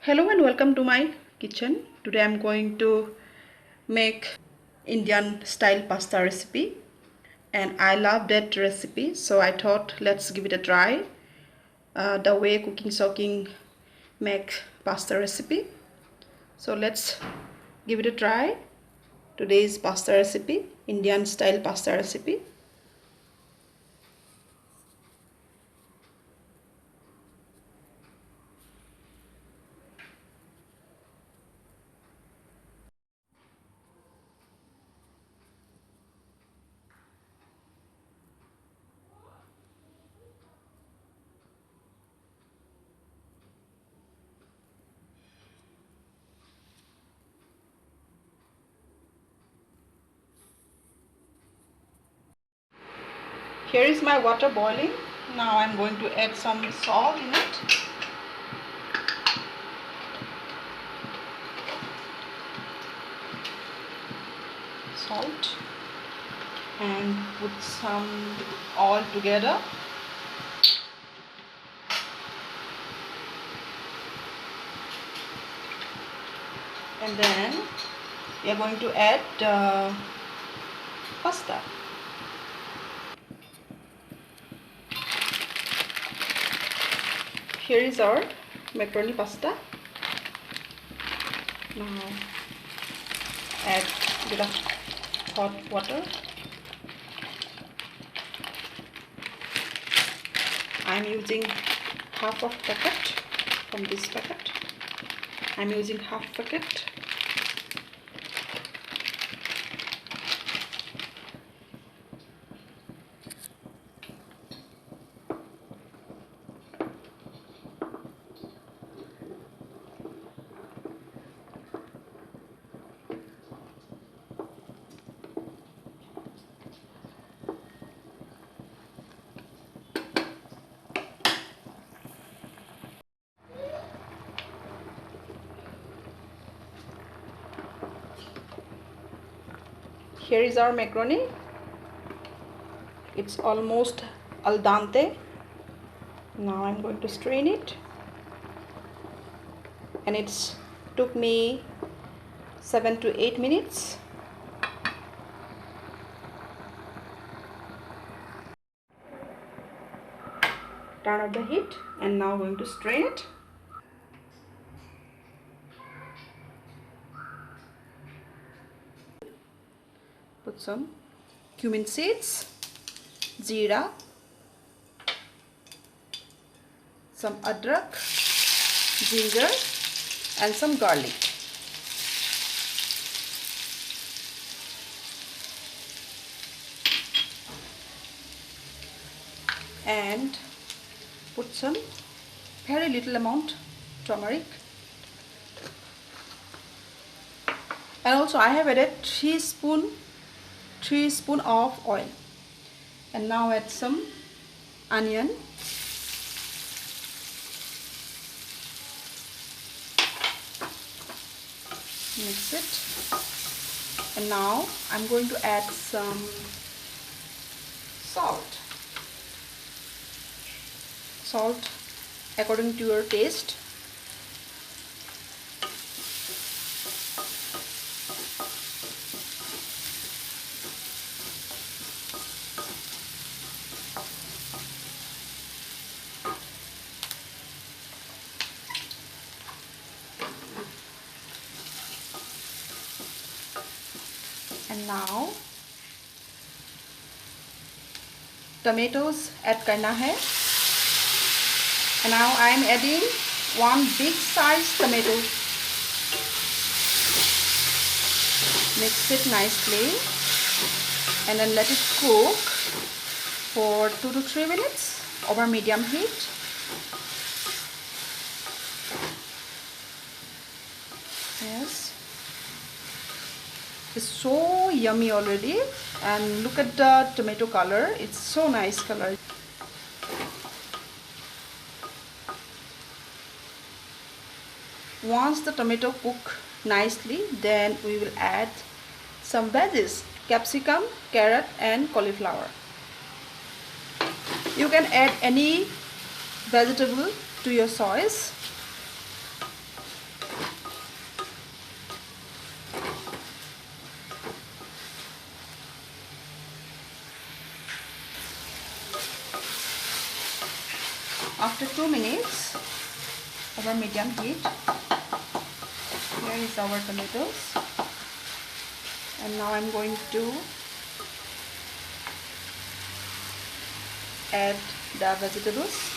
Hello and welcome to my kitchen. Today I'm going to make Indian style pasta recipe, and I love that recipe, so I thought let's give it a try. The way Cooking Shocking make pasta recipe. So let's give it a try. Today's pasta recipe, Indian style pasta recipe. Here is my water boiling. Now I'm going to add some salt in it. Salt and put some all together. And then we are going to add pasta. Here is our macaroni pasta. Now add a bit of hot water. I am using half of packet from this packet. I am using half packet. Here is our macaroni. It's almost al dente. Now I'm going to strain it, and it's took me 7 to 8 minutes. Turn up the heat, and now I'm going to strain it. Put some cumin seeds, jeera, some adrak, ginger, and some garlic. And put some very little amount turmeric. And also I have added 3 spoon of oil. And now add some onion. Mix it. And now I'm going to add some salt. Salt according to your taste. And now tomatoes add करना है. And now I am adding one big size tomato. Mix it nicely and then let it cook for 2 to 3 minutes over medium heat. Yes. It's so yummy already, and look at the tomato color. It's so nice color. Once the tomato cook nicely, then we will add some veggies, capsicum, carrot, and cauliflower. You can add any vegetable to your choice. After 2 minutes over medium heat, here is our tomatoes, and now I'm going to add the vegetables.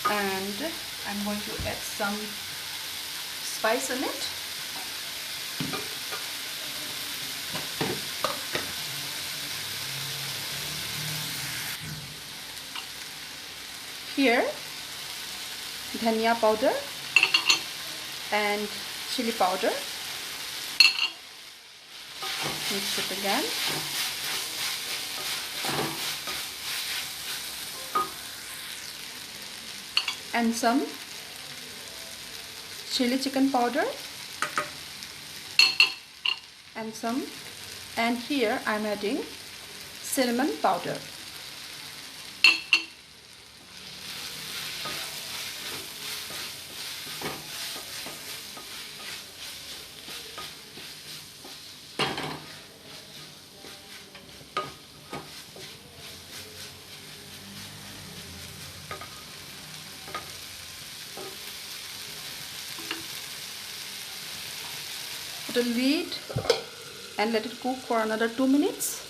And I'm going to add some spice in it. Here, dhania powder and chili powder. Mix it again. And some chili chicken powder and here I'm adding cinnamon powder. Put a lid and let it cook for another 2 minutes.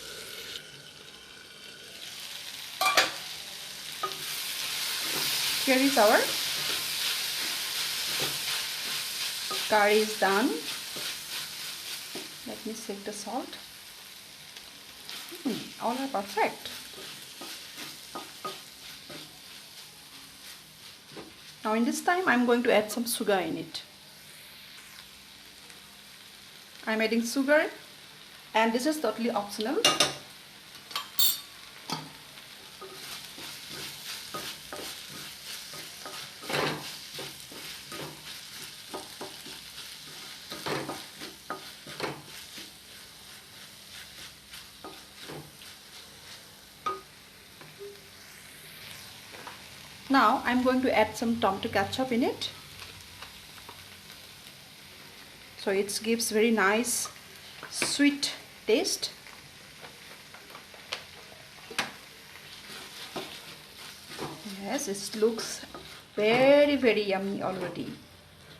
Here is our curry is done. Let me check the salt. All are perfect. Now in this time I'm going to add some sugar in it. I'm adding sugar, and this is totally optional. Now I'm going to add some tomato ketchup in it. So it gives very nice sweet taste. Yes, it looks very yummy already.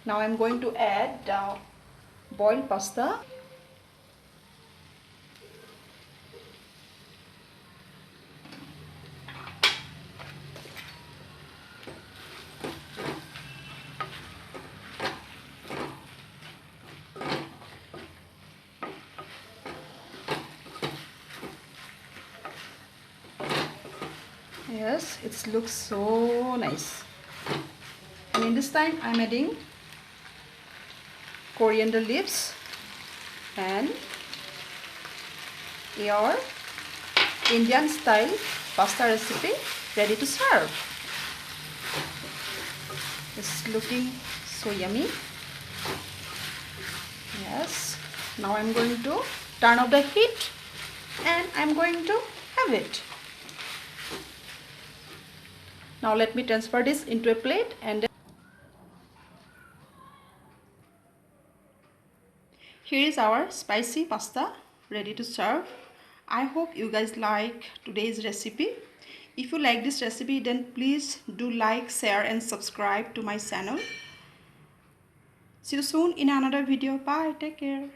Now I'm going to add boiled pasta. Yes, it looks so nice. And in this time I'm adding coriander leaves and your Indian style pasta recipe ready to serve. It's looking so yummy. Yes, now I'm going to turn off the heat and I'm going to have it. Now let me transfer this into a plate, and here is our spicy pasta ready to serve. I hope you guys like today's recipe. If you like this recipe, then please do like, share and subscribe to my channel. See you soon in another video. Bye. Take care.